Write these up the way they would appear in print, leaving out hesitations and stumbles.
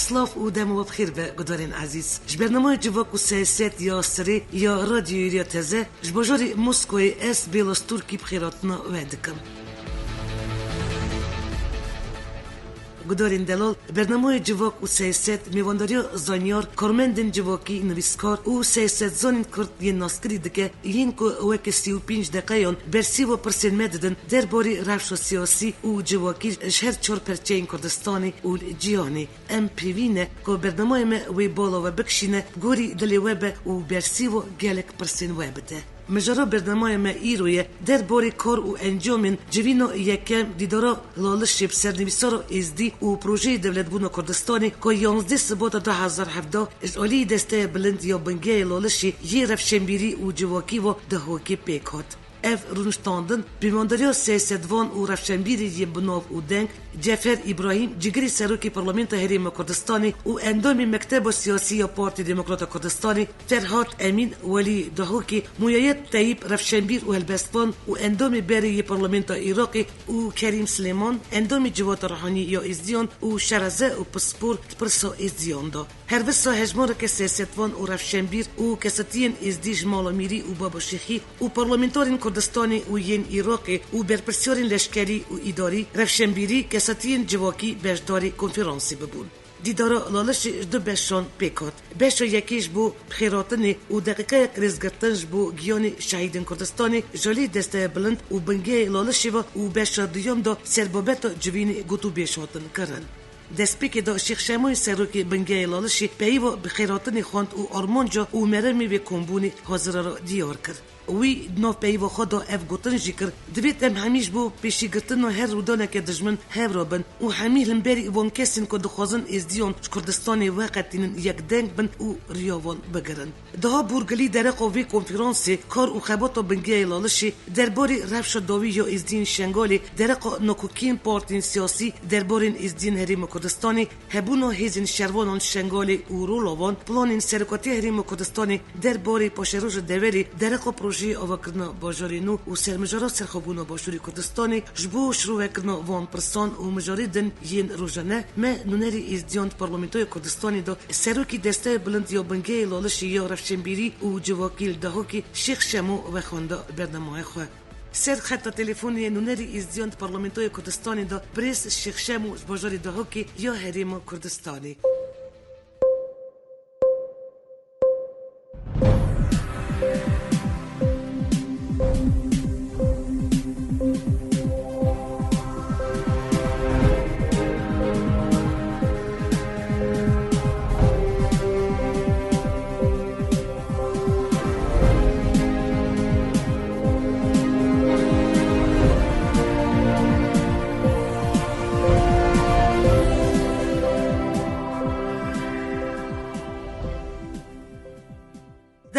سلاف و دم و بخیر به گدارین عزیز. برنامه جواب و سیاست یا سری یا رادیو یا تازه جبجاری مسکوی اس بیلاستورکی بخیراتنا ودکم. گدارین دلال برنامه جواب و سیاست میوانداری زانیار کارمندن جواکی نویسکار و سیاست زانین کرد یه ناسکری دکه این که وک 35 دقیقه برسی و پرسین مددن در باری روش سیاسی و جواکی شهر چور پرچین کردستانی و جیانی ام پی وی نه که برنامه ما وی بالا و بکشینه گوری دلی وب و برسی و گلک پرسین وبده. مجرا برنامه ما ایرویه در باری کار و انجامین جوینو یکم دیدارا لالش سرنویسارو ازدی و پروژه دولت بونو کردستانی که 11 سبات 2017 اجالی دسته بلند یا بنگه لالشی یه رفشنبیری و جواکی و دهوکی پیکات. اف رونشتاندن بیمانداری سیاستوان و رفشنبیری یه بناف و دنگ جعفر ابراهیم جگری سروکی پارلمانت هریم کردستانی و اندامی مکتب سیاسی یا پارتی دموکرات کردستانی فرهاد امین ولی دهوکی مویت طیب رفشنبیر و هلبستان و اندامی بری پارلمانت عراقی و کریم سلیمان اندامی جواد روحانی یا ازدیان و شرزه و پسپور پرسا ازدیان دا هر وسا هجمار که سیاستوان و رفشنبیر و کساتین ازدیج مالامیری و بابا شیخی و پارلمانتارین کردستانی و ین عراقی و برپرسیارین لشکری و اداری رفشنبیری کساتین جواکی بجداری کنفرانسی ببون. دیدارا لالش دو بشان پیکات. بشا یکیش بو خیراتنی و دقیقه رزگرتنج بو گیان شهیدن کردستانی جالی دسته بلند و بنگه لالشی و بشا دیوم دا سربابت جوین گوتو بیشاتن کرن. دسپیک دا شیخ شموی سروکی بنگه لالشی پیو بخیراتنی خواند و آرمانجا و مرمی به کمبونی حاضر را دیار کرد. وی نو پیو خدا اف گوتن جیکر دویت ام همیش بو پیشی گرتن و هر رودانه که دجمن هفرا بن و همی لنبری وان کسین که دخوازن ازدیان کردستانی وقتین یک دنگ بن و ریاوان بگرن. ده بورگلی درق و وی کنفرانسی کار و خبات بنگه لالشی درباری رفش داوی یا ازدین شنگالی درق نکوکین پارتین سیاسی دربارین ازدین هریم کردستانی هبونو هیزین شروانان شنگالی و رولاوان پلانین سرکاتی هریم کردستانی درباری پاشروج دوری درق پروژه آوکرنا باجارینو و سرمجارا سرخوبونو باشوری کردستانی جبو شروع کرنا وان پرسان و مجاریدن ین روزانه ما نونری ازدیان پارلمانتوی کردستانی دا سروکی دسته بلند یا بنگه لالشی یا رفشنبیری و جواکیل دهوکی شیخ شمو و خونده برنامه خواه. سر خط تلفنی نونری ازدیان پارلمانتوی کردستانی دا پریس شیخ شمو باجاری دهوکی یا هریم کردستانی.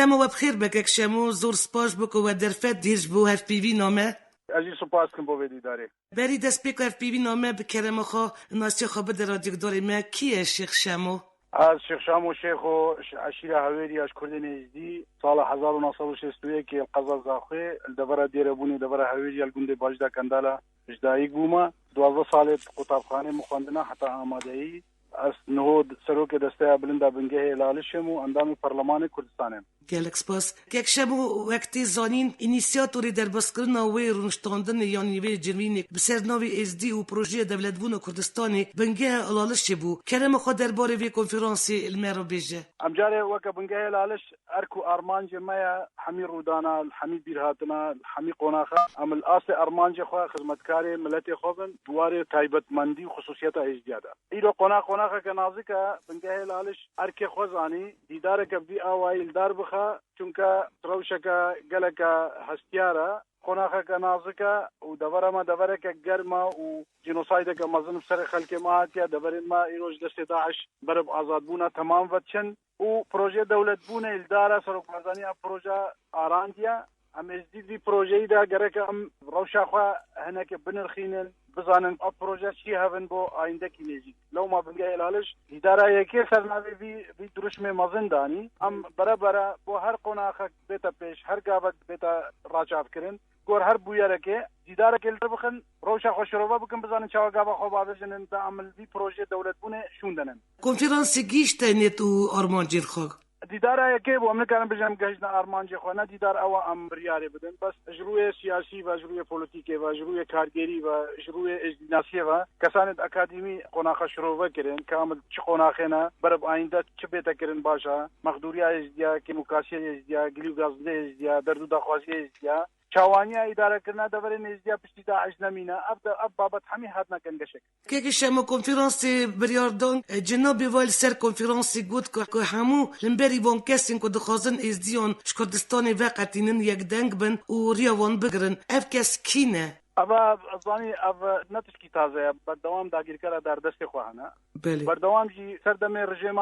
دم و بخیر بکک شمو زور سپاش بکو و درفت دیرش بو هف پی وی نامه عزیز سپاس کن بو ویدی داری بری دست پیکو هف پی وی نامه بکرم خو ناسی خواب در رادیو داری ما کیه شیخ شمو؟ از شیخ شمو شیخ و عشیره هویری از کردن ازدی سال 1961 که القضا زاخه دبر دیربونی دبر هویری الگنده باجده کندالا اجدایی گوما 12 سال قطابخانه مخواندنه حتی آماده ای از نهود سروک دسته بلنده بنگه لالشم و اندام پارلمان کردستانم گلک سپاس که شبو وقتی زانین اینیسیاتوری در بسکرین وی رونشتاندن یعنی وی جنوینی بسر نوی ازدی و پروژه دولت بون کردستانی بنگه لالش بو کرم خود درباره وی کنفرانسی المرو بیجه امجاره وک بنگه لالش ارکو ارمانج ما حمی رودانا حمی بیرهاتنا حمی قناخه عمل اس ارمانج خو خدمتکار ملت خوبن دواره تایبت مندی خصوصیت ازدیاده ایرو قناخه که نازکه بنگه لالش ارک خوزانی دیدار که بی اوایل دار بخه چونکه روشکه گلکه هستیاره قناخه که نازکه و دوره که گرما و جنوساید که مزن سر خلک ما هاتیا دورین ما ایروج دست داعش برب آزاد بونا تمام وچن و پروژه دولت بونه الداره سرکوزانی پروژه آراندیا ام ازدید وی پروژه دا گرک ام روشا خوا هنک بنرخینن بزانن اب پروژه چی هفن بو آینده کی نزیک لو ما بنگه الالش اداره یکی سرناوی وی درشم مزن دانی ام برابر بو هر قناخ بیتا پیش هر گاوت بیتا راجعات کرن گور هر بویره که دیدار کل بخن روشا خوشروبا بکن بزنن چاوگا خو بابجن دا عمل دی پروژه دولت بونه شوندنن کنفرانسی گیشتنیت و آرمانجیر خواه دیدار که بو امن کردن بجام گشت آرمانجی خو نه دیدار او امبریاره بدن بس جروی سیاسی و جروی پلیتیکی و جروی کارگری و جروی اجناسی و کسانت اکادمی قناخ شروع کردن کامل چه قناخنا برب آینده چه بهتر کردن باشه مقدوریه ازدیا که مکاسیه ازدیا گلیو گازده ازدیا دردو دخوازی ازدیا چاوانی اداره کردن دور نزدیا پشتی داعش نمینه اب بابت همی حد نکن گشک که شما کنفرانسی بریاردان جنابی وال سر کنفرانسی گفت که همو لنبری وان کسین که دخوازن ازدیان شکردستان وقتینن یک دنگ بن و ریوان بگرن اف کس کینه اما ظنی اف نتشکی تازه بردوام داگیر کرده در دست خواهنه بله بردوام جی سردم رژیم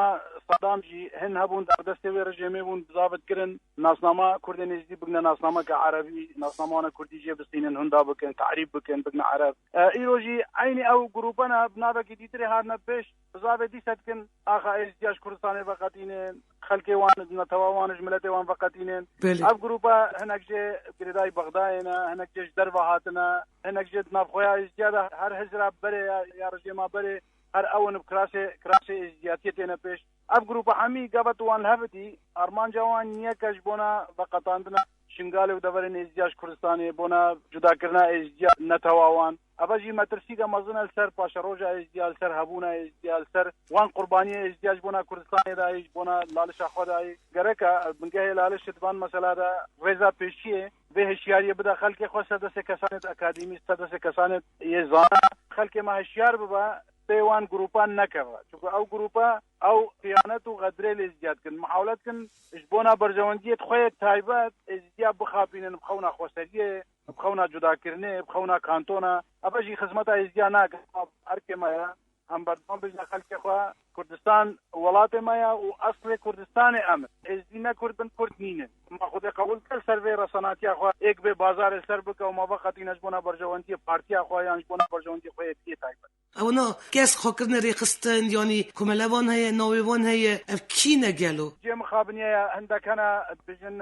صدام جی هن هبون در دست رژیم بون ضابط کرن ناسنامه کرد نزدی بگن ناسنامه که عربی ناسنامه کردی جی بستینن هندا بکن تعریب بکن بگن عرب ایروجی عینی او گروپنا بنابه کی دیتری هارنا پیش ضابط دی کن آخا ازدیاش کردستان وقتینن خلقی وان نتواوانج ملت وان وقتینن اب گروپا هنک جی گردای بغدادنا هنک جی دربهاتنا هنک جی نافخویا ازدیاده هر هجرا بره یا رژیم بره هر اون بكراسه ازدياتيتنا پیش اب گروپ همی قبط وان هفدي ارمان جوان نيكش بونا وقتاندنا شنگال و دورن ازدیاش کردستانی بونا جدا کرنا ازدیا نتواوان ابجی مترسیگا مزن السر پاشا روجا ازدیال سر هبونا ازدیال سر وان قربانی ازدیاج بونا کردستانی دای بونا لالش خدای گرکا بنگه لالش تبان مسئله دا رضا پیشیه به هشیاری بده خلک خو سدس کسانت اکادمی سدس کسانت یه زانا خلک ما هشیار ببا پیوان گروپان نکرده چون او گروپا او خیانت و غدره ازدیاد کن محاولت کن اجبونا برجواندیت خوی تایبت ازدیاد بخابینن بخونا خوستریه بخونا جدا کرنه بخونا کانتونا ابجی خدمت ازدیاد نکن ارک مایا هم بردام بجنا خلق خواه کردستان ولات مایا و اصل کردستان امن ازدینا کردن کرد نینه ما خود قبول کر سروی رساناتی خواه ایک به بازار سر بکه و ما وقتی نجبونا برجواندی پارتی خواه یا نجبونا برجواندی خواه اتیه تایبت اونا کس خاکرن ریخستن یعنی کملوان هی ناویوان هی اف کی نگلو جه مخابنیه هندکانا بجن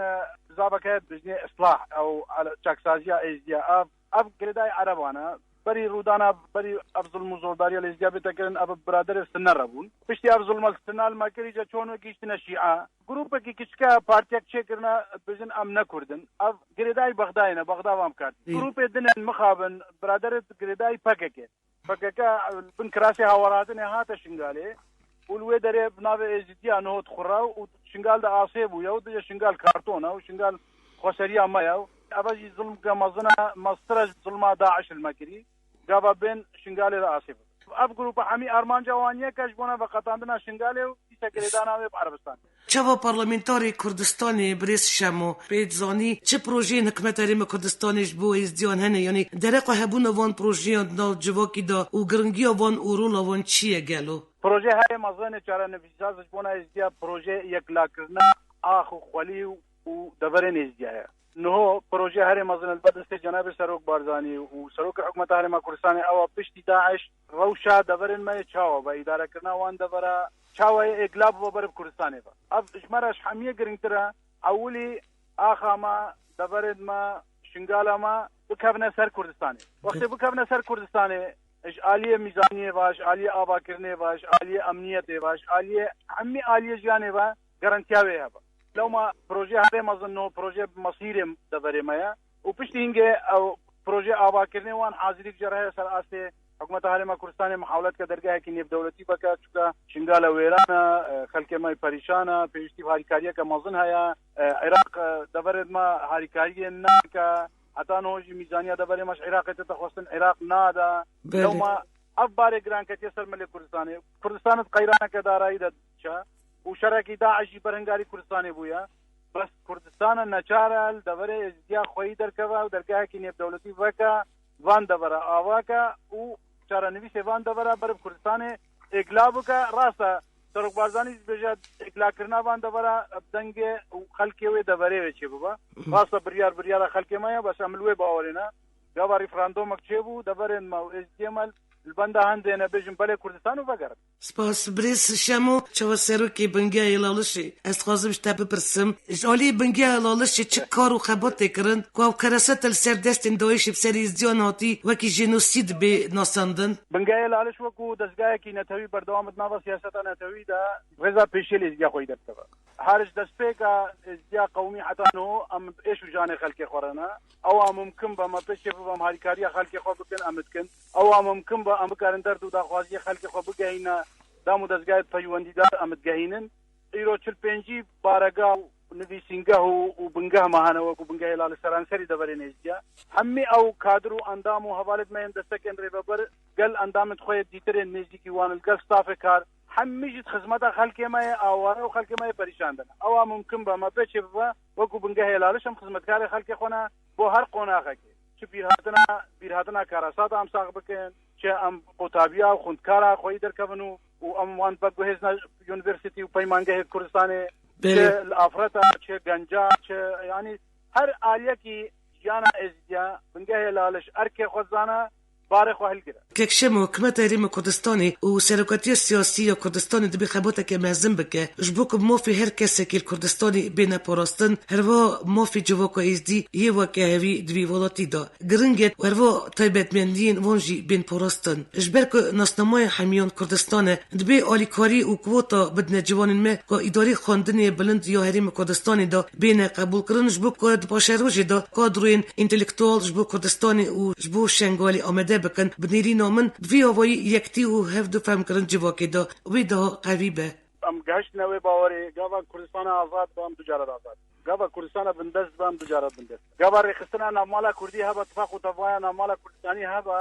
زابکه بجن اصلاح او چاکسازی ازدیا اف گردای عربانا بری رودانا بری افضل مزوداری الازدیا بتکرن اب برادر سنر ربون پشتی افضل مستنال ماکری جا چونو گیشتنا شیعه گروپ کی کچکا پارتیک چکرنا بجن ام نکردن اف گردای بغداینا بغداد وام کرد گروپ دنن مخابن برادر گردای پککه فكاكا بنكراسي هاوراتني هاتا شنغالي والوي دري بنابي ازديا نوت خراو وشنغال دا عاصيب ويود شنغال كارتونا وشنغال خوسريا مايا اباجي ظلم كمازنا مسترج ظلم داعش المكري جابا بين شنغالي عاصيب اب جروب حمي ارمان جوانيه كشبونا بقطاندنا شنغالي وتكريدانا بعربستان چوا پارلمنتاری کردستانی بریس شمو پیدزانی چه پروژه حکمت ریم کردستانیش بو ازدیان هنه یعنی درق هبون وان پروژه دا جواکی دا و گرنگی وان اورول وان چیه گلو پروژه های مزن چاره نفیسازش بونا ازدیا پروژه یک لاکرنا آخو خوالی و دورن ازدیا نهو پروژه هر مزن البدست جناب سروک بارزانی و سروک حکمت هر کردستان او پشتی داعش روشا دورن ما چاو با اداره کرنا وان دورا چاوه اقلاب و برب کردستانه با اب اشمارش حمیه گرنگتره اولی آخا ما دورد ما شنگالا ما بکبنه سر کردستانه وقتی بکبنه سر کردستانه اش عالیه میزانیه باش عالیه آبا کرنه باش عالیه امنیت باش عالیه همی عالیه جانه با گارانتیاوه با لو ما پروژه هره مظنو پروژه مصير دبره ما و پشتی اینگه او پروژه آبا کرنه وان حاضری جره سر آسته حکومت هر کردستان محاولت کا درگاه کی نیب دولتی بکا چکا شنگال ویرانا خلک ما پریشانا پیشتی هاریکاریه کا مزن هيا عراق دبرد ما هاریکاریه نا کا اتانو جی میزانیه دبر مش عراق تخوستن عراق نادا لو ما ابار گران کتسر مل کردستان قیرانه کا دارای دچا و شرکی داعشی برنگاری کردستان بویا بس کردستان نچارل دبر ازدیا خوی درکوا و درگاه کی نیب دولتی بکا وان دبر آواکا و چاره نویس وان دبر برب کردستان اقلاب کا راسا سرک بازانی بجد اقلا کرنا وان دبر دنگ خلکی و دبره وچی بابا راسا بریار خلکی ما بس عملوه باورنا قبل ريفراندومك تشيبو دبرن ما ازديمال البندا هندنا بيجن بله كردستان وفقر سپاس بریس شمو چو سروکی بنگای لالشی از خوازم شتا بپرسم جالی بنگای لالشی چه کار و خبات کرن که کرست السردستین دویش بسری ازدیان هاتی وکی جنوسید به ناساندن بنگای لالش وکو دزگای کی نتوی بردوام ناوا سیاست نتوی دا غزا پیشل ازدیا خوی دبتبا هارش دسپیکا ازدیا قومی حتی نو ام ایشو جان خلق خورنا او ممکن با ما پیش بم هاریکاری خلق خو بکن امدکن او ممکن با ام کارندر دو دا خوازی خلق خو بگینا دامو دزگای پیوندیدار امدگهینن ایرو 45 بارگا نویسینگه و بنگه ماهانه وکو بنگه لال سرانسری دبرین ازدیا همي او کادرو اندامو حوالت مین دستکن ریبر گل اندامت خوی دیتر نزدیکی وان الگل ستاف کار همیشه خدمت خلک ما اواره و خلک ما پریشان دن او ممکن با ما بچ و وکو بنگه لالش هم خدمتکار خلک خونه بو هر قوناغه کی بیرهاتنا کاراسات هم ساق بکن چه ام قطابیا و خوندکارا خوی درکونو و ام وان بگوهزنا یونیورسیتی و پیمانگه کردستان چه الافرطه چه گنجا چه یعنی هر آلیه کی جانا ازدیا بنگه لالش ارک خزانه باره خواهل گره ککشم حکمت ریم کردستانی و سرکاتی سیاسی کردستانی دبی خباته که مازم بکه جبوک موفی هر کسی که کردستانی بین پاراستن هروا موفی جواکو ازدی یه وکه هوی دبی ولاتی دا گرنگت هروا تایبت مندین وانجی بین پاراستن جبرک ناسنامای حمیان کردستانه دبی آلیکاری و کوتا بدن جوانین ما که اداری خواندنی بلند یا هریم کردستانی دا بین قبول کرن جبوک که باشروجی دا کادروین انتلکتوال جبوک کردستانی و جبو شنگالی آمده بکن بنیری نامن وی آوایی یکتی و هفت فهم کرن جواکی دا وی دا قوی به ام گشت نوی باوری گاوا کردستان آزاد بام تجارت آزاد گاوا کردستان بندست بام تجارت بندست گاوا رخصتنا نامالا کردی هبا اتفاق و تفایا نامالا کردستانی هبا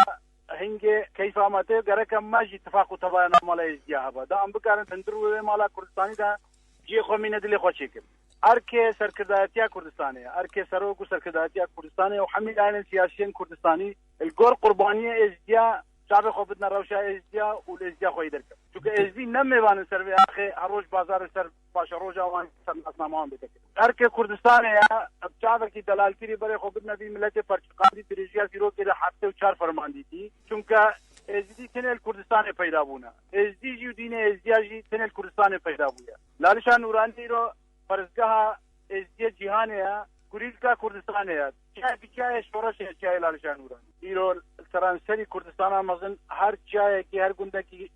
هنگه کیف آمده گرکم ماجی اتفاق و تفایا نامالا ازدیا هبا دا ام بکارن تندرو مالا کردستانی دا جی خو مینه دلی خوشی کم ارکه سرکردایتیا کردستانی ارکه سروکو سرکردایتیا کردستانی و حمیل آین سیاسیین کردستانی الگور قربانی ازدیا شعب خو بدنا روشا ازدیا و الازدیا خوی درکم چونکه ازدی نمیوانن سر به اخه هروج بازار سر باش روجا وان سر ناسنامان بده ارکه کردستانی شعب کی دلال کری بره خو بدنا بی ملت پرچقاندی درجیا زیرو که هفته و 4 فرماندی تی چونکه ازدی تنل کردستان پیدا بونا ازدی جو دین ازدیا جی تنل کردستان پیدا بویا لالشان نورانی رو فرزگاه ازدی جهانه کوریل کا کردستان ہے چای شورش چای لالشان نوران ایرو سرانسری کردستان مزن هر چای کی هر گنده کی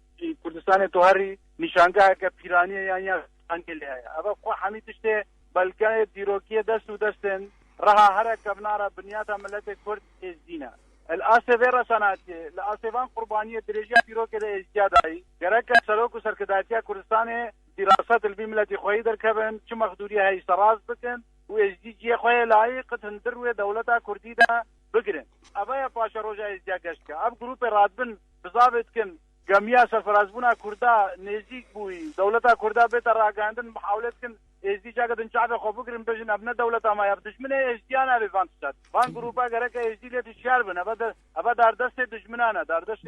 کردستان تو هری نشانگاه کا پیرانی یا انکل ہے اب کو حمیدشته بلکه دیروکی دست و دستن رها هر کبنارا بنیاتا ملت کرد ازدینا الاسف رساناتی الاسفان قربانیه درجه دیروکی ده ازدیادایی گرک سلوک و سرکداتیا کردستان دراسات البيملة خوي دركبن چه مخدوري هاي سراز بكن و ازدي جي خوي لائق تندر و دولتا كردي دا بگرن ابا پاشا روجا ازدیا گشت اب گروپ رادبن بضابط کن گمیا سفرازبونا کردا نزيك بوي دولتا کردا به تراگاندن محاولت کن ازدي جاگدن شعب خو بگرن بجن ابن دولتا ما يب دشمن ازديانا بفان شد وان گروپا گرک ازدي له شهر بن ابا در دست دشمنانا در دست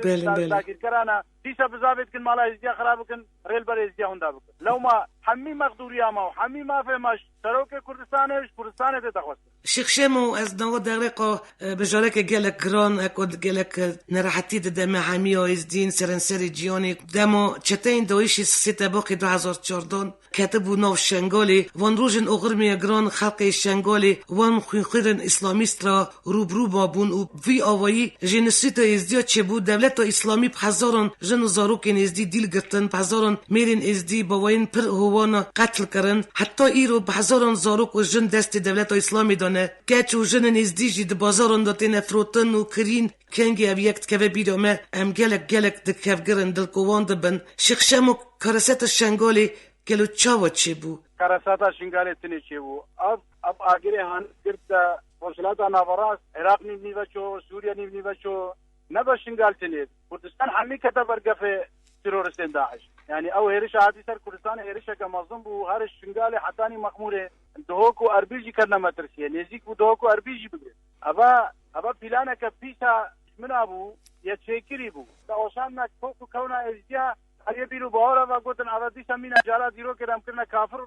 تاگیر کرانا دیسا بضابط کن مالا ازدیا خراب کن ریل بر ازدیا هوندا بکن لو ما حمی مقدوریا ما حمی ما فهمش سروک کردستان ده تخوست شيخ شامو از نو دقيقة بجالك جالك جران اكود جالك نراحتي دم حاميو ازدين سرنسري جيوني دمو چتين دويشي سيتا باقي 2014 كاتبو نو شنغالي وان روجن اغرمي جران خلق شنغالي وان خيرن اسلاميسترا روبرو بابون و في آوایی جنسيتا ازديا چبو دولت اسلامي بحزارن جن زاروكين ازدي ديل گرتن بحزارن ميرين ازدي باوين پر هوانا قتل کرن حتى ایرو بحزارن زاروك و جن دست دولت اسلامي دانه كاتشو جن ازديجي د بازارن داتين فروتن و كرين كنگي ابيكت كفه بيدوما ام گلك دكف گرن دل كوان دبن شيخ شامو كارسات الشنغالي كلو چاوا چبو كارسات الشنغالي تني چبو اب آگره هان گرت وصلاتا نافراس عراق نيبني بچو سوريا نيبني بچو نبا شنغال تني كردستان حمي كتا برگفه تيرورستين داعش يعني او هرش عادي سر كردستان هرش كمظلم بو هرش شنغالي حتاني مخموره دهوكو اربيجي كرنا مترسيه نزيك بو دهوكو اربيجي بگه ابا بلانا كبيسا من ابو يتشكري بو دا اوشان كوكو كونا ازديا هر بیرو باور و گفتن عادی سمین جالات دیرو که رمکرنا کافر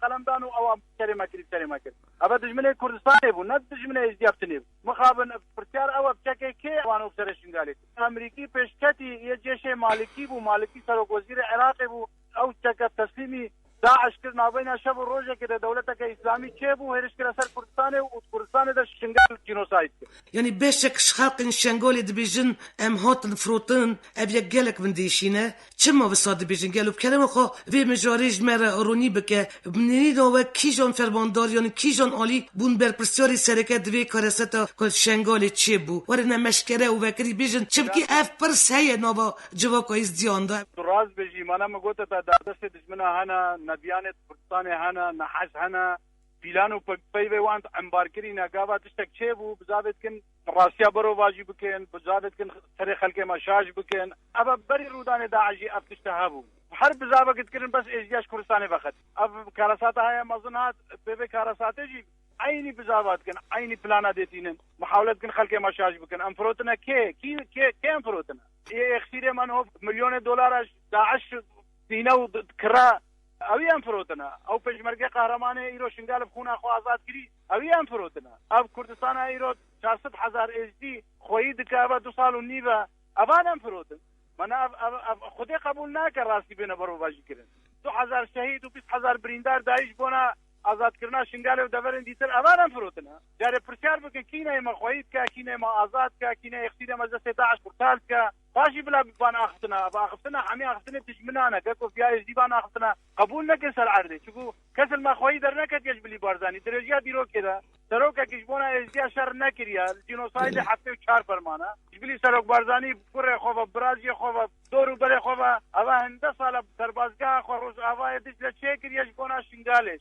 قلم دانو او کلمه کلمه اول دشمن کردستان بود نه دشمن ازدیافتنی مخابن پرچار او بچکه که وانو سرشنگالی امریکی پیشکتی یه جیش مالکی بو مالکی سر وزیر عراق بو او چکه تسلیمی داعش كنا بين شب الروجه كده دولتك اسلامي كيبو هرش كده سر كردستان وكردستان ده شنغال جينوسايد يعني بشك خلق شنغولي دبيجن ام هوتن فروتن ابي قالك من ديشينا تشما بصاد دبيجن قالوا بكلام خو في مجاريج مره روني بك بنيدو كيجون فرماندار يعني كيجون علي بون برپرسيوري سركه دوي كارستا كل شنغولي تشيبو ورنا مشكره وبكري بيجن تشبكي اف برس هي نوبا جواكو ازدياندا راز بيجي ما انا قلت تا دست دشمنا هنا نديانه كردستان هنا نحس هنا فيلانو بيبي وانت امباركري نقابه تشتك تشيبو بزابت كن راسيا برو واجي بكن بزابت كن تاريخ خلق مشاج بكن ابا بري رودان داعجي افتشتهابو حرب زابك تكرن بس اجياش كردستان فقط اب كارساتها هي مظنات بيبي كارساتجي عيني بزابات كن عيني بلانا ديتين محاولة كن خلق مشاج بكن انفروتنا كي انفروتنا يخسير من هو $1,000,000 داعش دينو كرا اوی انفروتنا او پشمرگه قهرمان ایرو شنگال بخونه خو آزاد کری اوی انفروتنا اب کردستان ایرو 400,000 ازدی خویی دکابه 2 سال و نیوه ابان انفروتن من خودی قبول نکر راستی بینه برو باجی کرن 2,000 شهید و 20,000 بریندار داعش بونا آزاد کرنا شنگال و دورن دیتر ابان انفروتنا جاره پرچار بکن کینه ما خویید که کینه ما آزاد که کینه اختیر مجلس داعش پرتال که باشي بلا بان اخفتنا حمي اخفتنا تجمنانا كاكو فيها جديبان اخفتنا قبول نكسر عرضي شوفوا كسل ما خوي در نكت يجبلي بارزاني درجات ديرو كده سروكا كشبونا ازيا شر نكريا الجينوسايد حتى 4 فرمانه يجبلي سروك بارزاني كره خوفا برازي خوفا دورو بره خوفا اوا هند سال سربازگاه خروز اوا دجله چيكر يجبونا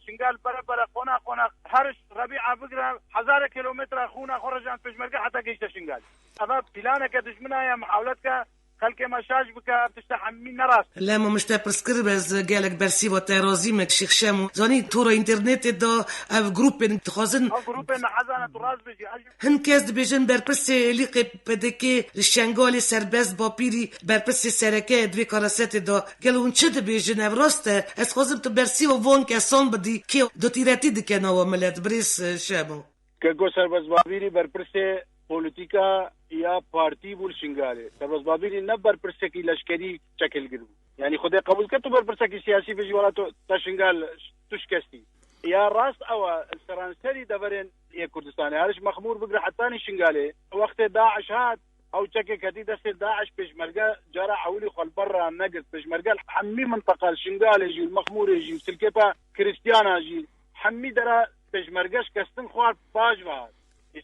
شنگال بره خونا هرش ربيع بقرا 1000 كيلومتر خونا خرجان پشمرگه حتى گشت شنگال اوا بلانه كدشمنا يا محاولتك خلك مشاج بك بتستحمي نراس لا ما مش تبرسكر بس قالك برسي وترازيمك شيخ شامو زاني تورا انترنت دا اف جروب تخازن جروب حزانه تراز بيجي هن كاز بيجن بربسي ليق بدكي الشنغالي سرباز بابيري بربسي سركه دوي كاراسات دا قالوا نشد بيجن افراست اس خازم تبرسي وفون كاسون بدي كي دوتيراتي دكنا وملات بريس شامو كغو سرباز بابيري بربسي پولیتیکا یا پارتی بول شنگاله سرباز بابیری نه برپرسکی لشکری شکل گرو یعنی خود قبول کرد تو برپرسکی سیاسی بجی ولا تو شنگال تشکستی یا راست او السرانسری دورن یا کردستان هرش مخمور بقرا حتى شنگاله وقت داعش هات او چکه کدی دست داعش پشمرگه جرا حولي خل برا نقص پشمرگه حمي منطقه الشنگاله جي المخمور جي سلكبا كريستيانا جي حمي درا پشمرگش کستن خوار باجوا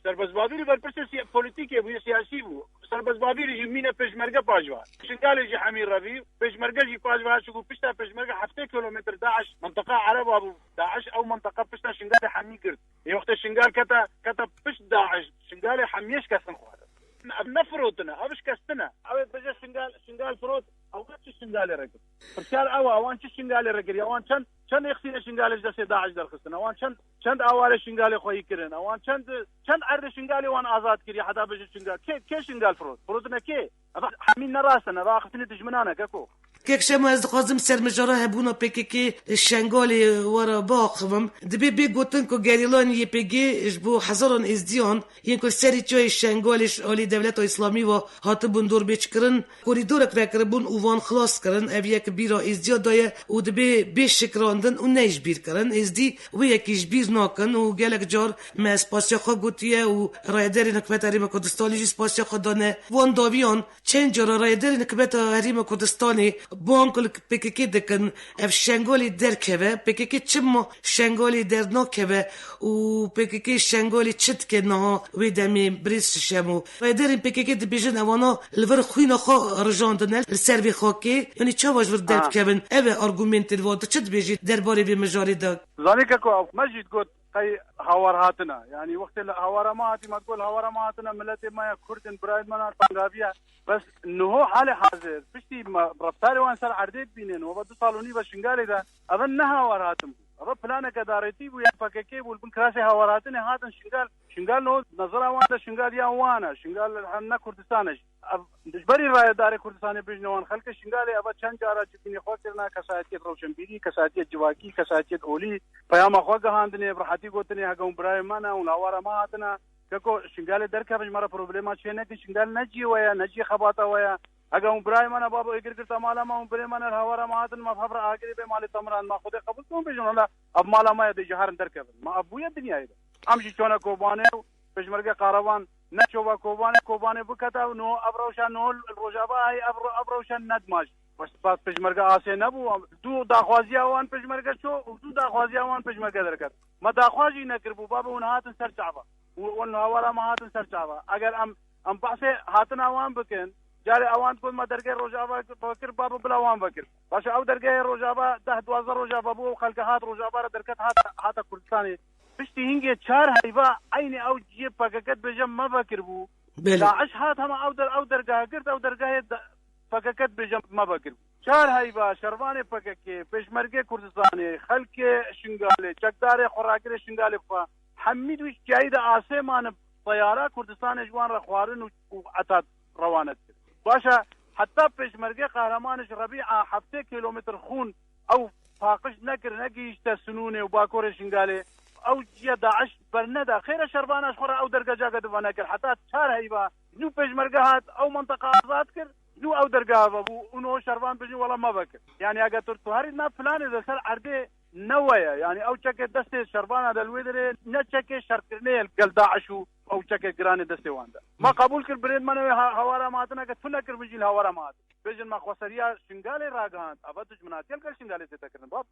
سرباز بابیری برپرسی پولیتیکی بو سیاسی بو سرباز بابیری جمینه پشمرگه پاجوا شنگال جی حمیر ربی پشمرگه جی پاجوا شو پشتا پشمرگه 7 كيلومتر داعش منطقه عرب ابو داعش او منطقه پشتا شنگال حمی کرد یه وقت شنگال کتا پشت داعش شنگال حمیش کسن خواد نفروتنا ابش كستنا او بجا شنگال فروت او قد شنگال رجل فشال اوان شنگال رجل اوان چند اختیار شنگال جس داعش در خستنا اوان چند اوار شنگال خوی کرن اوان چند عرض شنگال وان آزاد کری حدا بجا شنگال کی شنگال فروتنا کی حمين راسنا راختني تجمنانا كاكو كيك شما از قازم سر مجرا هبونا بكيكي الشنغالي ورا باقمم دبي بيقوتنكو غاريلان يبيجي جبو حزارن ازديان ينكو سري تشوي الشنغاليش اولي دولت اسلامي و هاتبون دور بيچكرن كوريدورك راكربون اوان خلاص كرن ابي كبيره ازديا دايه و دبي بيشكراندن و نيش بير كرن ازدي ويكي جبير ناكن و قالك جار ما سپاسيا خو گوتيه و رايدر نكبت هريم كردستاني سپاسيا خدانه وان داويان چند جرا رايدر نكبت هريم كردستاني بانکل پکیکی دکن اف شنگالی در که پکیکی چم شنگالی در نکه و پکیکی شنگالی چت که نه ویدمی بریس شمو و در این پکیکی دبیجن اوانا لور خوینا خو رجاندن سروی خاکی یعنی چه واج ور درد کبن اوه ارگومنت الواد چت بیجی درباره بی مجاری دا زانی که کو مجید گفت قي هوارهاتنا يعني وقت الهوارمات ما تقول هوارماتنا ملتي ما كردن برايد منا طنغابيا بس انه حال حاضر بشتي ربطاري وان سر عرديت بينين وبدو صالوني بشنغالي ده اظن هوارهاتم اما پلانه که دارتی بو یا پککی بول بن کراسی هاوراتن هاتن شنگال نو نظر وان شنگال یا وانا شنگال نه کردستانش دجبری رای دار کردستان بجنوان خلک شنگال ابا چند جارا چتنی خو کرنا کساتیت روشنبیری کساتیت جواکی کساتیت اولی پیام خو گهاندنی برحتی گوتنی هغه برای مانا او ناواره ما هاتنا کو شنگال درکه بجمره پروبلما چنه که شنگال نجی ویا نجی خباتا ویا اگر برای من بابا اگر کرتا مالا ما برای من الهوارا ما هاتن ما خبر آگری به مال تمران ما خود قبول کن بجنونا اب مالا ما دی جهر درکه ما ابویا دنیا ایده امشی چونه کوبانه پشمرگه قاروان نچوبا کوبانه بکتا نو ابروشان نو روجابا ای ابروشان ندماج بس پشمرگه آسه نبو دو داخوازی اوان پشمرگه شو دو داخوازی اوان پشمرگه درکت ما داخوازی نکربو بابا اون هاتن سر چعبا اون هوارا ما هاتن سر چعبا اگر ام بحث هاتن اوان بکن جاري اوان كل ما درجه روجابا فكر بابا بلا اوان فكر باش او درجه روجابا 10-12 روجابا بو خلق هات روجابا دركت هات كردستاني بشتي هنگي 4 هيبا عيني او جيب فككت بجم ما فكر بو داعش هات هم او درجه قرت او درجه فككت بجم ما فكر 4 هيبا شرباني فككي پشمرگه كردستاني خلق شنگاله چقدار خوراكره شنگاله حميد وش جايد آسمان طياره كردستان جوان رخوارن وعتاد روانت باشا حتى پشمرگه قهرمانش ربيعه 7 كيلومتر خون او فاقش نكر نجيش تسنونه وباكور شنگاله او جي داعش برندا خير شربانش خورا او درجه جاگد ونكر حتى 4 هيبا نو پشمرگهات او منطقه آزاد كر نو او درجه ابو انو شربان بجي ولا ما بكر يعني اگر تو هاري ما فلان اذا سر عرده نويا يعني او چك دسته شربانه دلويدر نه چك شرقنه قل داعش او چك گران دسته وانده ما قبول كر بريد من هوارا ماتنا که تنكر بجي الهوارا مات بجن ما خوسريا شنگاله راگاند ابدج مناتل کل شنگاله تتكرن باب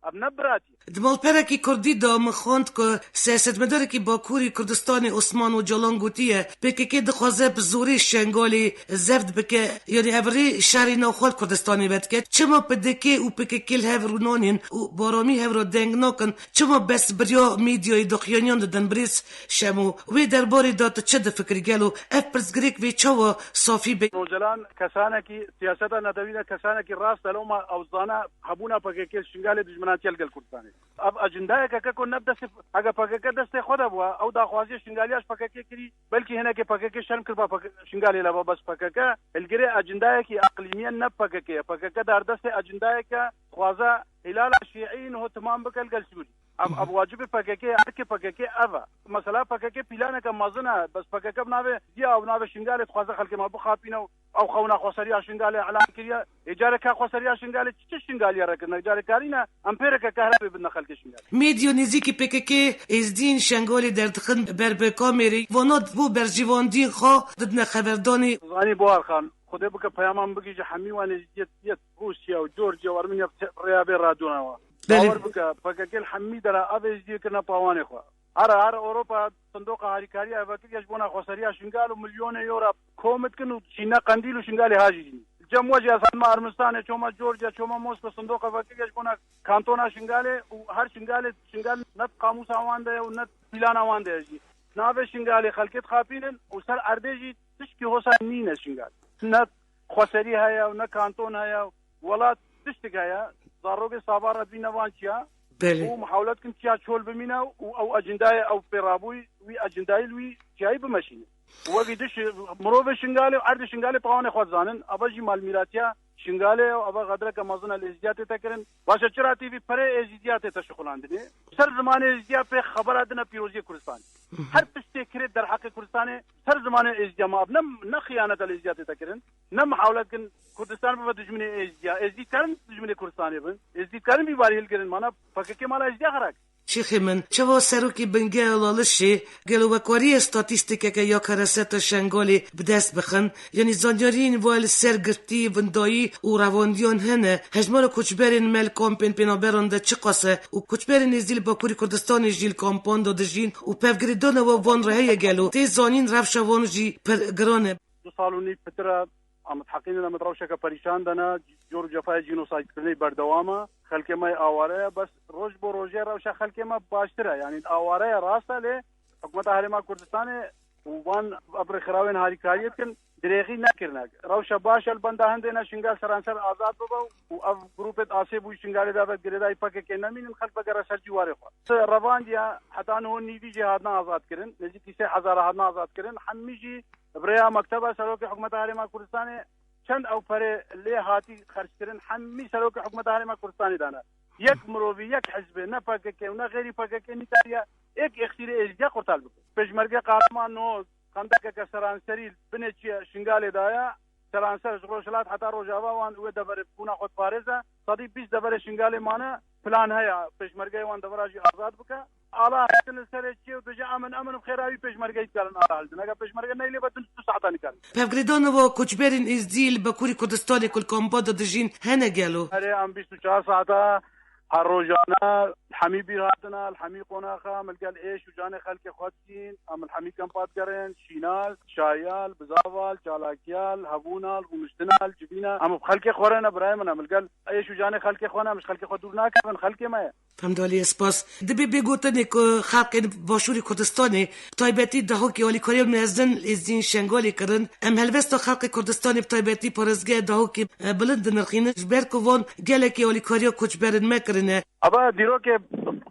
ابنا براتي دمال پرکی کردی دام خوند که سیاست مداره که باکوری کردستان عثمان و جلان گوتیه بکه که دخوازه بزوری شنگالی زفت بکه یعنی هفری شهری ناخوال کردستانی بد که چما پدکه و بکه کل هفرو نانین و بارامی هفرو دنگ ناکن چما بس بریا میدیای دخیانیان دادن بریس شمو وی درباری داد چه ده فکر گلو اف پرزگریک وی چوا صافی بک نوجلان کسانه که سیاست ندویده کسانه که راست لوما اوزانا حبونا بکه کل شنگاله دجمناتیل گل کردستانی اب اجنده که کو نبدا اگه پکه دسته خود ابو او دا خوازی شنگالیاش پکه کری بلکې هنه کې پکه شرم کړه شنگالی لا بس پکه الګری اجنده کې اقلیمیا نه پکه در دسته اجنده کې خوازه هلال شیعین هو تمام بکل گل سوري اب واجب پکه هر پکه اوا مثلا پکه پلانه که مازنه بس پکه بناوه یا او ناوه شنگاله خوازه خلک ما بخاپینو او خونا خوسریا شنگاله اعلان کړیا اجاره کا خوسریا شنگاله چ شنگالیا راکنه اجاره کارینا امپیر که کهربا بدنا خلک شنگاله میدیو نزیکی پکه از دین شنگالی در دخن بر کامری وناد بو برجواندی خو ددنا خبردانی زانی بوار خان خود بک پیامم بگی حمی وان جت روسیا و جورجیا و ارمنیا ریابه رادونا باور بک پکه حمی در اوی دی کنه پاوانه خو هر اوروبا صندوق هاریکاری اوکیش بونا خوسریا شنگالو مليون يورو کومت کنو چینا قندیلو شنگالی هاجی جموجي اسما ارمستان چوما جورجيا چوما موسکو صندوق اوکیش بونا کانتونا شنگاله و هر شنگال نت قاموس اوانده و نت پلان اوانده جی ناوه شنگالی خلقت خاپینن و سر اردجی تشکی هوسا نینه شنگال نت خوسری هيا و نه کانتون هيا ولات تشتك هيا ضروبي صابارة بينا وانشيا ومحاولات كنت شيا تشول بمينا او اجنداي او بيرابوي وي اجنداي لوي جاي بمشينه وقدش مروبه شنغالي وعرض شنغالي طواني خوزانن ابجي مال ميراتيا شنغالي ابا غدره كمازن الازديات تكرن باشا چرا تي في پره ازديات تشخلاندني سر زمانه ازديات په خبر ادنه پیروزی کردستان هر پشته کرد در حق کردستان سر زمانه ازديات ما نه خیانت الازديات تكرن نه محاولت کن کردستان په دجمنه ازديات کارن دجمنه کردستان بن ازديات کارن بي باريل کرن معنا پکه مال ازديات خراک شيخي من چوا سروکی بنگه لالشی گلو وکاری استاتیستیکه که یا کرست شنگالی بدست بخن یعنی زانیارین وال سرگرتی وندایی و رواندیان هنه هجمال کچبرین مل کامپین پینابران ده چه قاسه و کچبرین ازیل باکوری کردستان جیل کامپان داده جین و پفگریدان و وان رهی گلو تی زانین رفشوان جی پر گرانه 2 سالونی پتره متحقین لما تروشه که پریشان دنا جور جفای جینوساید کرنی بردوامه خلک ما آواره بس روز بو روزه روشه خلک ما باشتره یعنی آواره راسته له حکومت اهل ما کردستان وان ابر خراوین هاریکاریت کن دريغي نكرنا روشة باشا البندا هندنا شنقال سرانسر آزاد ببا و جروبت آسيب وشنقال دابا قرداي باكا كينا من الخلق بقرا سر جواري خوا ربان جا حتى أنه نيدي جهادنا آزاد كرن نجي كيسي حزارة هادنا آزاد كرن حميجي بريا مكتبة سروك حكومة هارما كردستان چند او پر لی هاتی خرج کردن حمی سروک حکومت هارما کردستان دانا یک مروی یک حزب نه پاکه و نه غیری پاکه نیتاریا یک اختیار ازدیا قرطال بکن پشمرگه قهرمان نو خندق که سرانسری بنچ شنگال دایا سرانسر روشلات حتی روجاوا وان و دبر کونا خود پارزه صدی 20 دبر شنگال مانه پلان هيا پشمرگه وان دبراجی آزاد بکه الله كل سنه شيء وتجا امن بخيراوي پشمرگه يتكلن الله نگا پشمرگه نيلي بدل 2 ساعات نكال بغريدونو كوچبرين ازديل بكوري كردستان كل كومبود دجين هنا قالوا اري ام 24 ساعه هروجانا الحمي بيراتنا الحمي قناخه ملقال ايش وجاني خلك خوتين ام الحمي كمبات قرن شينال شايال بزاوال جالاكيال هبونال ومشتنال جبينا ام خلك خورنا ابراهيم انا ملقال ايش وجاني خلك خونا مش خلك خدورناك من خلك ما فهمت علي سپاس دبي بيگوتني كو خلق باشوري كردستاني تايبتي دهوكي ولي كوريا منزن ازين شنگالي كرن ام هلوستو خلق كردستاني بتايبتي پرزگه دهوكي بلند نرخين جبركو وون گلكي ولي كوريا كوچبرن ما كرن ابا ديرو كي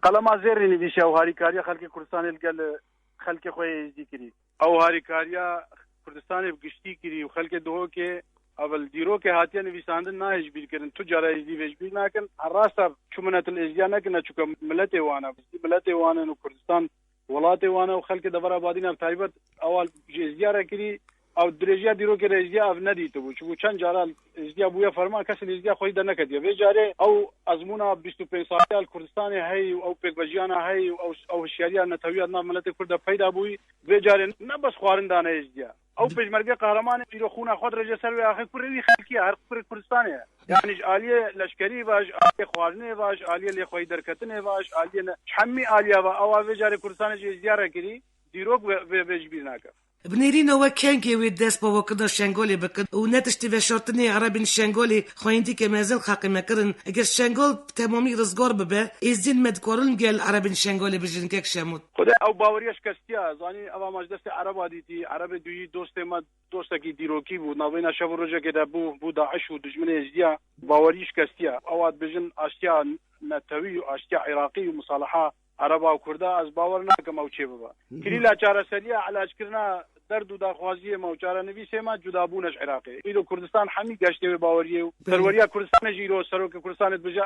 قلم زير ني شو هاري كاريا خلق كردستان القل خلق خوي ذكري او هاري كاريا كردستان بگشتي كري وخلق دهوكي اول ديرو كي هاتيا نويساندن نا اجبير كرن تجارة ازدي وجبير ناكن الراسة شمنة الازديا ناكن چوكا ملتي وانا ملتي وانا نو كردستان ولاتي وانا وخلق دبر آبادين بتايبت اول ازديا ركري او درجه دیرو کې ازدیا اف ندی ته چې چند جاره ازدیا بویا فرمان کس ازدیا خو د نه کړي وی جاره او ازمونه 25 سال کردستان هي او پګبجیانا هي او شریعه نتوی نه ملت کرد پیدا بوي وی جاره نه بس خوارندانه ازدیا او پجمرګه قهرمان دیرو خونه خود رجه سر وی اخر پوری خلکی هر پر کردستان یعنی عالیه لشکری باش عالیه خوارنه باش عالیه له خوې درکتنه باش عالیه حمی عالیه او وی جاره کردستان چې ازدیا را کړي دیرو وجبیر ناکه بنيرينا وكانكي ويداس بوكدا شنغولي بكد ونتشتي بشرطني عربي شنغولي خويندي كمازال خاقي مكرن اگر شنغول تمامي رزقار ببه ازين مدكورن قال عربي شنغولي بجنكك شاموت خدا او باوريش كستيا زاني اوا مجلس عرب اديتي عرب دوي دوست ما دوستكي ديروكي بو نوينا شبروجه كده بو داعش ودجمن ازديا باوريش كستيا اواد بجن اشتيا نتوي واشتيا عراقي ومصالحه عربا وكردا از باورنا كما وچه بابا كليلا چاره سريع علاج كرنا درد و داخوازی موچاره نویسه ما جدابونش عراقی ایرو کردستان حمی گشته باوریه سروریا کردستان جیرو سروک کردستان بجا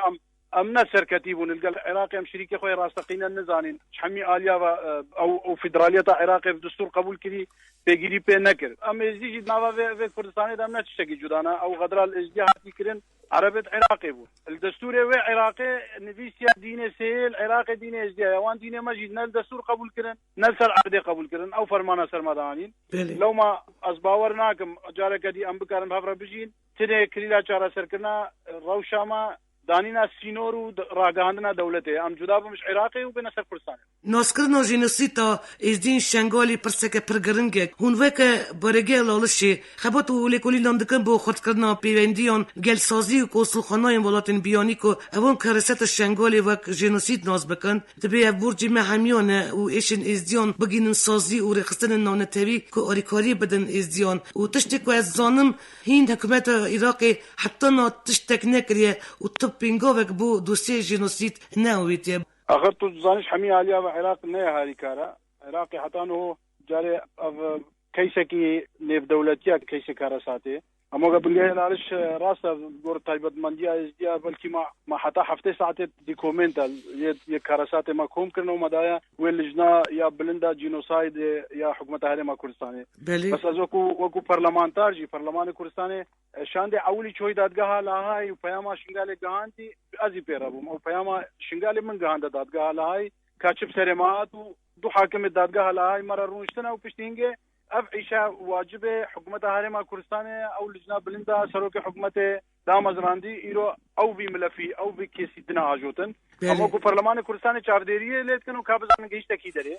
امنا سرکتیبون القل عراقي ام شريك خوي راسقين النزانين حمي اليا او فدراليه عراقي بدستور قبول كري بيجري بي نكر ام يجي ناوا في كردستان دامنا تشتكي جدانا او غدرا الاجتهاد كرن عربت عراقي بو الدستور و عراقي نفيسيا دين سيل عراقي دين ازديا وان دين مجيد نال دستور قبول كرن نال سر عقد قبول كرن او فرمانه سرمدانين لو ما اسباورناكم جارك دي ام بكارن بافر بجين تنه كليلا چارا سركنا روشاما دانینا سینورو راگاندنا دولته ام جدا بمش عراقي و بنصر كردستان ناسكرنو جينوسيتا ازدين شنغولي پرسكه پرگرنگه هون وك برگل اولشي خبطو لكولي لندكن بو خود كرنا بيونديون گل سازي و كوسلخاناين ولاتن بيانيكو اون كرست شنغولي وك جينوسيد ناز بكن تبي برج مهميون و ايشن ازديون بگين سازي و رخصتن نونتوي كو اوريكاري بدن ازديون و تشتكو از زانم هند حكومت عراقي حتى نا تشتك نكريه و بينغوك بو دوسي جينوسيد ناويت اخر تو زانش حمي عليا عراق نه هاري كارا عراقي حتى انه جاري كيسكي نيف دولتيا كيس كارساتي اما قبل ليش راسه غور تايبت منديا ازديا بلكي ما حتى هفته ساعات ديكومنتال يه كارساتي ما كوم كرنو مدايا ولجنا يا بلندا جينوسايد يا حكومه هرم كردستان بس وكو برلمانتار جي برلمان كردستان شاند اولي چوي دادگاه لاهای پیاما شنگال گاهانتي ازي بيرابو او پیاما شنگال من گاهند دادگاه لاهای كاتشب سرمات دو حاكم الدادگاه لاهای مررونشتنا وبشتينگه اف عيشة واجب حكومة هرم كردستان او لجنة بلندا سروك حكومة دامزراندي ايرو او بي ملفي او بي كيسي دنا اجوتن اما کو برلمان كردستان چارديريه ليتكن كابزان گيش تكي دري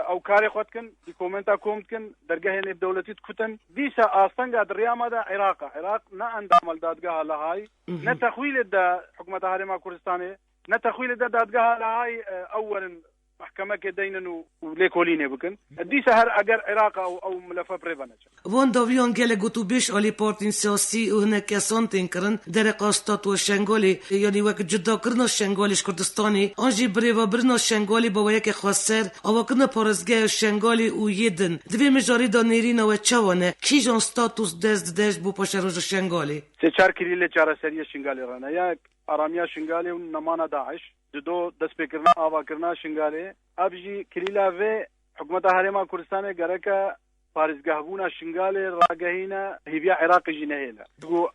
او كاري خودكن ديكومنتا كومتكن درگاه نيب دولتي كوتن ديسا استنگا درياما دا عراق نا اندام الدادگاه لهاي نا تخويل دا حكومة هرم كردستان نا تخويل دا دادگاه لهاي اولا محكمة كدينن وليكوليني بكن دي سهر اگر عراق او ملفه بريفانج وان داویان گله گوتو بیش علی پارتین سیاسی و هنه کسان تینکرن در قاستات و شنگالی یعنی وقت جدا کرنا شنگالیش کردستانی آنجی بریوا برنا شنگالی با یک خاصر او کنه پارزگاه شنگالی و یدن دوی مجاری دا نیرین و چوانه کی جان ستاتوس دزد بو پاشروج شنگالی سه چار کلیله چاره سریه شنگالی رانه یک آرامیا شنگالی و نمانا داعش دو دست بکرنا آوا کرنا شنگالی ابجی کلیله و حکومت هرما کردستان گرکه پارزگاه بونا شنگالی راگهینا هیبیا عراق جنهیلا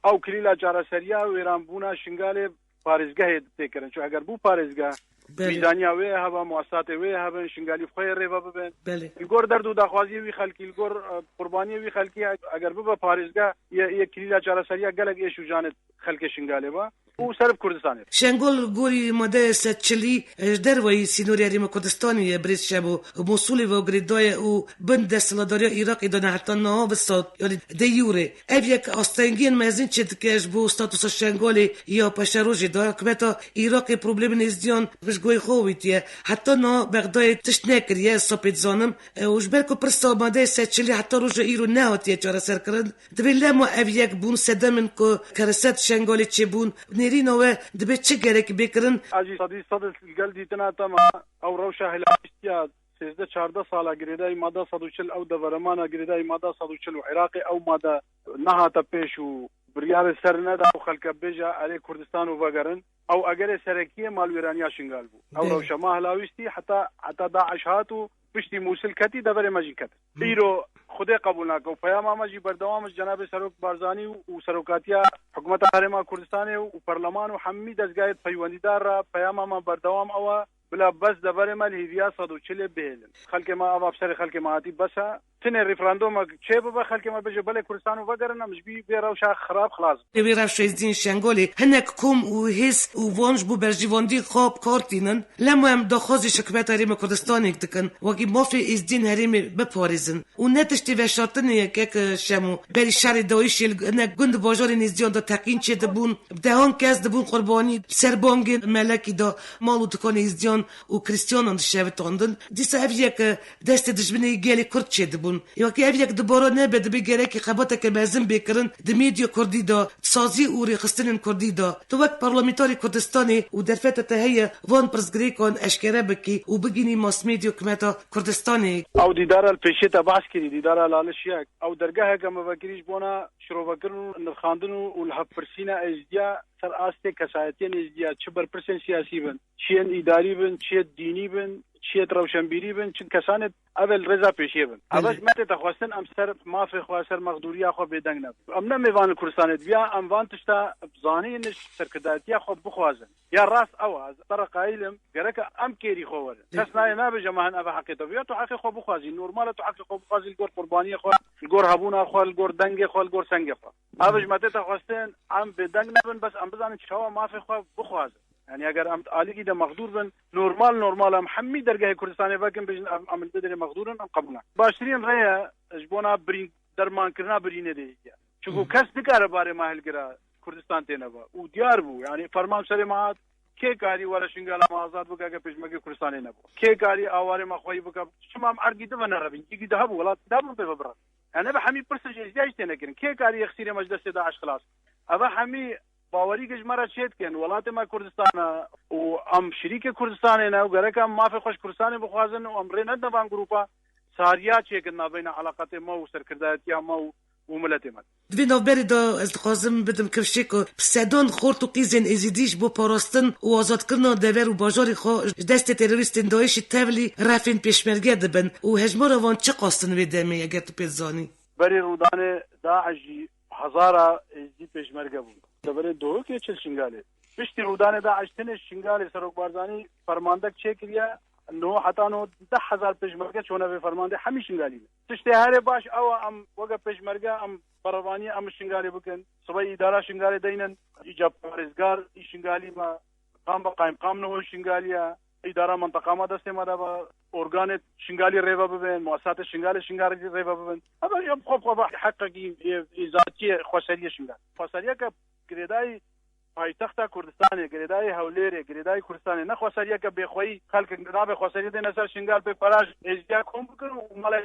او کلیله چاره سریه و ایران بونا شنگالی پارزگاه تکرن چون اگر بو پارزگاه میزانیا وی هوا مؤسسات وی هوا شنگالی خوی ریوا ببن الگور دردو دخوازی وی خلکی الگور قربانی وی خلکی اگر بو پارزگاه یک کلیله چاره سریه گلگ ایشو جانت خلک شنگالی با او سرب کردستانی شنگال گوری ماده ستچلی در وی سینوری ریم کردستانی بریز شبو موصولی و گریدای او بند سلاداری عراقی دانه حتی نه بسات یعنی دیوره اف یک آستانگین مزین چت کش بو استاتوس شنگالی یا پشروجی دا کمتا عراقی پروبلم نزدیان بش گوی خویتیه حتی نه بغدای تشنکریه سپید زانم وش برکو پرستا ماده ستچلی حتی روز ایرو نهاتیه چاره سر کرد دویله ما اف یک بون سدمن کو کرست شنگالی چه بون نرینوه دبی چه گرک بکرن اجی صد گل دیتنا تما او روشه هلاشتیا 13-14 ساله گریدای ماده 140 او د ورمانه گریدای ماده 140 عراقي او ماده نها تپیشو بریار سر نه دا خلک بجا علی کردستان و وگرن او اگر سرکیه مال ایرانیا شنگال بو او روشه ما هلاوستی حتی داعش هاتو پشتی موصل کتی دبر ماجی کت ایرو خود قبول نکو پیام ماجی بردوام جناب سروک بارزانی و سروکاتیا حکومت هرما کردستان و پارلمان و حمید از گایت پیوندیدار را پیام ما بردوام او بلا بس دبر مال هیویا 140 بهل خلک ما او افسر خلک ما هاتی بس تن ريفراندوم چه به خلک ما بجه بله کردستان و وگرن مجبی بیراو شاخ خراب خلاص بیراو شیزدین شنگالی هنک کوم و حس و وانج بو برجیواندی خواب کارتینن لما هم دخوازی شکبت هریم کردستان اکتکن وگی مافی ازدین هریم بپاریزن و نتشتی و شرطن یک شمو بری شر دایشی هنک گند باجار نزدیان دا تقین چه دبون دهان کس دبون قربانی سربانگ ملکی دا مالو دکان ازدیان و کریستیانان شویتاندن دیسا اف یک دست دجبنی گلی کرد چه دبون یا که اف یک دوباره نبود بگره که خباته که مازن بکرن د میدیا کردی دا سازی و ریخستن کردی دا تو وقت پارلمانتاری کردستانی و در فتت هي وان پرزگری کن اشکره بکی و بگینی ماس میدیا کمتا کردستانی او دیدار الپیشتا باس کری دیدار الالشیاک او درگاه کم وکریش بونا شروع بکرن نخاندن و الحب پرسینا ازدیا سر آسته کسایتین ازدیا چه برپرسن سیاسی بن چه اداری بن چه دینی بن چه روشنبیری بن چه کسانت اول رضا پیشی بن اوش مت تخواستن ام سر مافی خواسر مقدوریا خو بدنگ نب ام نه میوان کردستان بیا ام وان تشتا زانی نش سرکداتیا خو بخوازن یا راس اواز تر قایلم گرک ام کیری خو ور کس نه به جماعن ابا حقیقت بیا تو حق خو بخوازی نورمال تو حق خو بخوازی گور قربانی خو گور هبونا خو گور دنگ خو گور سنگ خو اوش مت تخواستن ام بدنگ نبن بس ام بزن چوا مافی خو بخواز يعني اگر ام عالي ده مقدور بن نورمال ام حمي درجه كردستان باكن بجن ام بدري مقدورن ام قبلنا باشرين ريا جبونا برين درمان كرنا برينه دي چونكو كس دكار باره ماهل گرا كردستان تنبا و ديار بو يعني فرمان سرمات كي كاري ولا شنگالا ما آزاد بو که پشمگی کردستان نبو كي كاري آواره ما خوي بو شمام ارگي ده ونرا بين يجي ده بو ولا ده بو ببر انا بحمي برسج ازدياج تنكن كي كاري يخسير مجلس داعش خلاص ابا حمي باوری که مرا چیت کن ولات ما کردستان و ام شریک کردستان نه و گره که ما فی خوش کردستان بخوازن و امر نه دبان گروپا ساریا چه کنا بین علاقات ما و سرکردایتیا ما و ملت ما دوی بری دا از خازم بدم کفشیکو پسدان خورد و قیزن ازیدیش بو پاراستن و آزاد کرنا دور و باجاری خو دست تروریستین دایشی تولی رفین پیشمرگه دبن و هجمار وان چه قاستن بدمی اگر تو پیزانی بری رودان داعشی هزارا ازدی پیشمرگه بود دبر دو که چه شنگاله پشتی رودان داعش تن شنگاله سروک بارزانی فرماندک چه کریه نو حتی نو 10,000 پیشمرگه چونه به فرمانده همین شنگالی تشتی هر باش او ام وقت پیشمرگه ام پروانی ام شنگالی بکن صبح اداره شنگالی دینن ایجاب پارزگار شنگالی ما قام نو شنگالیا اداره منطقه ما دسته ما دا ارگان شنگالی ریوا ببین مؤسسات شنگالی ریوا ببین اما خوب حقیقی ذاتی خوشری شنگال خوشریه که گریدای پایتەختە کوردستانی گرێدای هەولێرێ گرێدای کوردستانی نەخوا سەریەکە بێخۆیی خەڵک نابێ خوا سەریە دێنە سەر شنگال پێ پەراژ ئێژیا کۆم بکن و مەڵێ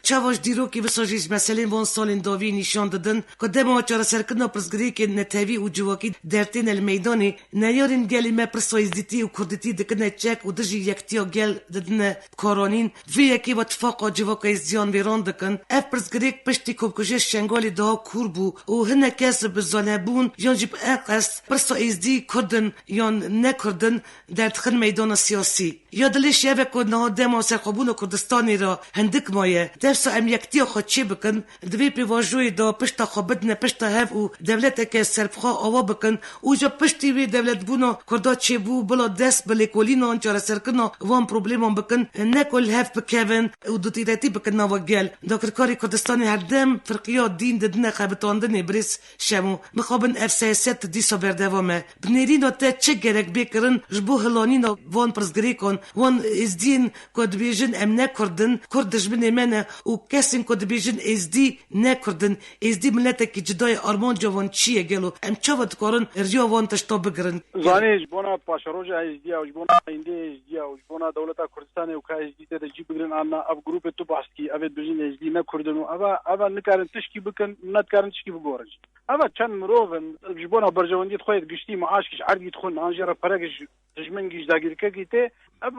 چاواش دیروکی بساجیش مسئله وان سالین داوی نشان دادن که دما چاره سرکنا پرزگری که نتوی و جواکی درتین المیدانی نیارین گلی ما پرسایزدیتی و کردیتی دکنه چک و دجی یکتیا گل ددن کارانین وی یکی و اتفاقا جواکی زیان ویران دکن اف پرزگری پشتی کبکجه شنگالی دا کور بو و هنه کس بزانبون یان جیب اقصد پرسایزدی کردن یان نکردن در دخل میدان سیاسی یا دلش یه که نه دما سرخابون کردستانی را هندک مایه درس ام یکتی خود چی بکن دوی پیواجوی دا پشتا خوابدن پشتا هف و دولت که سرفخا آوا بکن او جا پشتی وی دولت بونا کردا چی بو بلا دست بلی کولینا انچار سرکنا وان پروبلیمان بکن نکل هف بکوین و دوتیدتی بکن نوا گل دا کرکاری کردستانی هر دم فرقیات دین ددنه خبتاندن بریس شمو مخابن اف سیاست دیسا بردوامه بنیرین تا چه گرک بکرن جبو هلانین وان پرزگری کن وان ازدین کد بیجن ام نکردن کردش بنی منه و کسین کد بیجن ازدی نکردن ازدی ملتکی جدای آرمان جوان چیه گلو ام چاوت کارن رجیا وان تشتا بگرن زانی جبونا پاشروجا ازدی او جبونا اینده ازدی او جبونا دولتا کردستان او که ازدی ته جی بگرن انا اب گروپ تو باسکی او بیجن ازدی نکردن او نکارن تشکی بکن نکارن تشکی بگورج او چند مروفن جبونا برجواندی خوید گشتی معاشکش عرضی تخون انجرا پرگش دشمنگیش داگیرکه گیته اب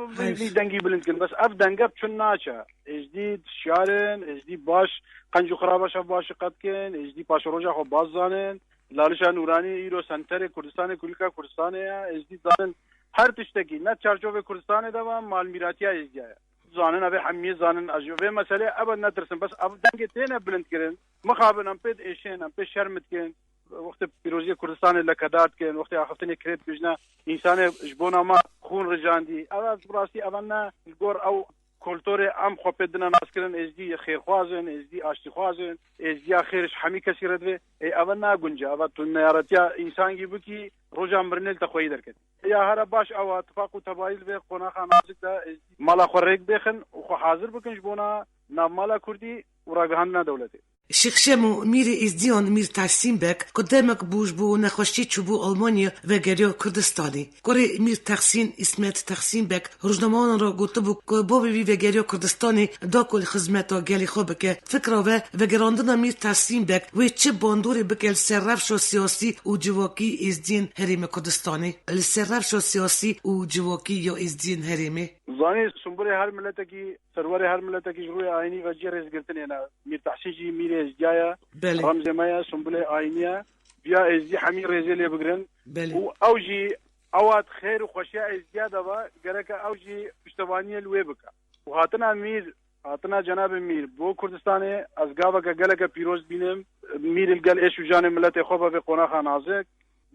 دنگی بلند کن بس اب دنگب چون ناچه ازدی شارن ازدی باش قنجو خرابش باش قد کن ازدی پاشروجا خو باز زانن لالشا نورانی ایرو سنتر کردستان کلکا کردستان ازدی زانن هر تشتکی نه چارچوب کردستان دوام مال میراتی ازدی زانن ابي حميه زانن اجوبه مساله ابد نترسم بس اب دنگ تينا بلند كرن مخابن ام بيد ايشين ام بي شرمت كن وقت پیروزی کردستان لکدات کن وقت اخفتنی کرد بجنا انسان جبونا ما خون رجاندی اول براستی اولنا گور او کلتور ام خو پدنا ناس کرن ازدی خیر خوازن ازدی آشتی خوازن ازدی خیرش حمی کسی ردوه ای اولنا گنجا اول تو نیارتیا انسان گی بکی روجا مرنل تخوی درکد یا هر باش او اتفاق و تبایل به قناخ نازک دا مالا خورک بخن و خو حاضر بکن جبونا نامالا کردی و راگهاندنا دولتی شیخ شمو میر ازدیان میر تقسیم بک کدامک بوش بو نخوشتی چوبو آلمانیا و گریو کردستانی کره میر تقسیم اسمت تقسیم بک روزنامه‌ان را گفته بو که با وی و گریو کردستانی دا کل خدمتا گلی خوب که فکر و گراندن میر تقسیم بک و چه باندوری بکل سررفش سیاسی و جواکی ازدین حریم کردستانی سررفش سیاسی و جواکی یا ازدین حریم زانی سنبولی هر ملتکی سروری هر ملتکی روی آینی و جرز گرتنی نه میر تحسیجی میر ازدیایا رمز مایا سنبولی آینیه بیا ازدی حمی رزیلی بگرن و اوجی اوات خیر و خوشی ازدیا دوا گرک اوجی پشتوانی الوی بکا و هاتنا میر هاتنا جناب میر بو کردستان از گاوا که گلک پیروز بینم میر الگل ایشو جان ملت خوبا به قناخ نازک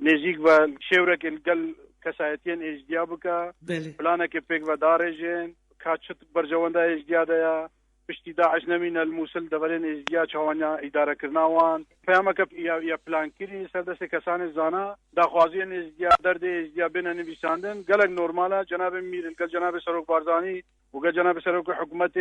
نزیک و شورک الگل کسایتین ازدیا بکا پلانه که پیک و دارجین کاچت برجوانده ازدیا دیا پشتی داعش نمین الموصل دورین ازدیا چوانیا اداره کرناوان فهمه که یا پلان کری سردست کسان زانا دا خوازین ازدیا درد ازدیا بین نویساندن گلک نورمالا جناب میر الگل جناب سروک بارزانی و جناب سروک حکومت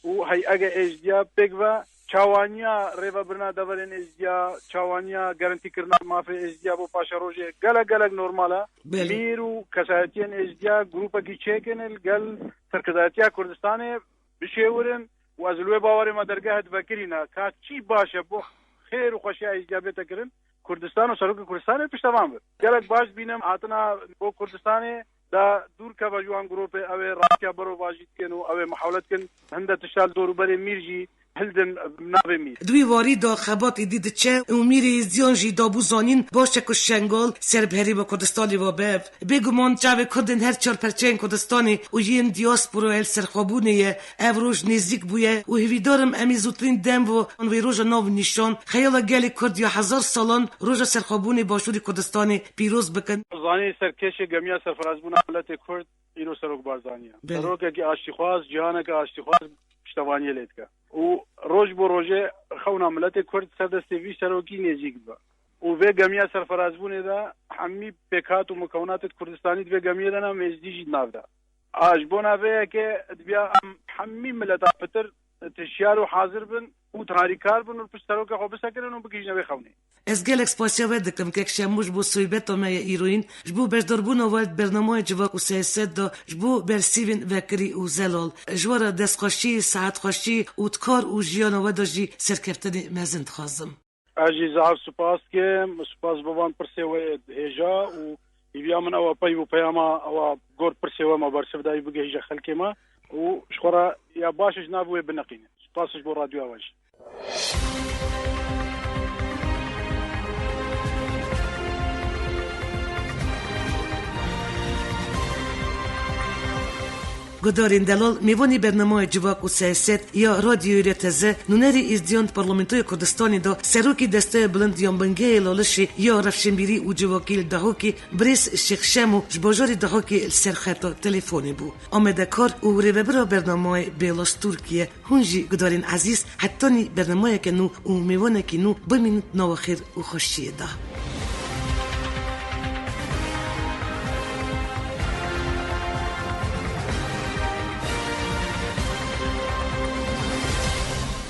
و هی اگه ازدیا پیک و چاوانیا ریوا برنا دورین ازدیا چاوانیا گارنتی کرنا مافی ازدیا بو پاشا روزه گلک نورمالا میرو کسایتین ازدیا گروپا کی چیکن الگل سرکزایتیا کردستان بشیورن و از لوی باوری ما درگاه دفکرینا که چی باشه بو خیر و خوشی ازدیا بیتا کرن کردستان و سروک کردستان پشتوان بر گلک باش بینم آتنا بو کردستان دا دور که بجوان گروپ اوه راکیا برو واجید کن و اوه محاولت کن هنده تشتال دورو بری میرجی هلدن نابه میر دوی واری دا خبات ایدید چه امیر ازدیان جی دابو زانین باشه که شنگال سربهری با کردستانی و بیف بگو من جاوه کردن هر چار پرچین کردستانی و ین دیاسپورو ال سرخابونه اوروش نزدیک بویه و هویدارم امی زودترین دم و انوی روژا ناو نشان خیال گلی کرد یا 1000 سالان روژا سرخابونه باشوری کردستانی پیروز بکن زانی سرکش گمیا سرفرازبون ملت کرد ایرو سروک بارزانیه سروک که آشتیخواز جهانه که آشتیخواز پشتوانی لید که و روز بو روزه خونا ملت کرد سردستی وی سروکی نزیک با و وی گمیا سرفرازبونه دا همی پیکات و مکونات کردستانی دوی گمیا دانا مزدیجی ناو دا آجبونا وی که بیا همی ملت پتر تشیار و حاضر بن او تنهاری کار بنو پشترو که خوب سکرن و بگیج نوی خونی از گل اکسپاسیا ودکم که کشموش بو سویبت و می ایروین جبو بردربون والد برنامه جواک و سیاست دا جبو برسیوین وکری و زلال جوار دست خوشی ساعت خوشی و تکار و جیان و داجی سرکفتنی مزند خازم اجی زعف سپاس که سپاس بابان پرسیوه هجا و يبيا من أو بايو بياما أو جور برسيوا ما برسف داي بقى هجا خلكي ما وشخرا يا باش جنابوي بنقيني سباسش بو راديو أواج Годарин Далал мивони бернамоя дживак у саясет я радио ретезе нунери издион парламентоя Курдистани до серуки десте бланд ямбанге лалыши я рафшинбири у дживакил дахоки брис шихшему жбожори дахоки серхето телефони бу آمده کار او ریبرا برنامه بیلاش ترکیه هنجی گدارین عزیز حتی نی برنامه که نو او میوانه که نو بمینت نواخیر و خوشیه ده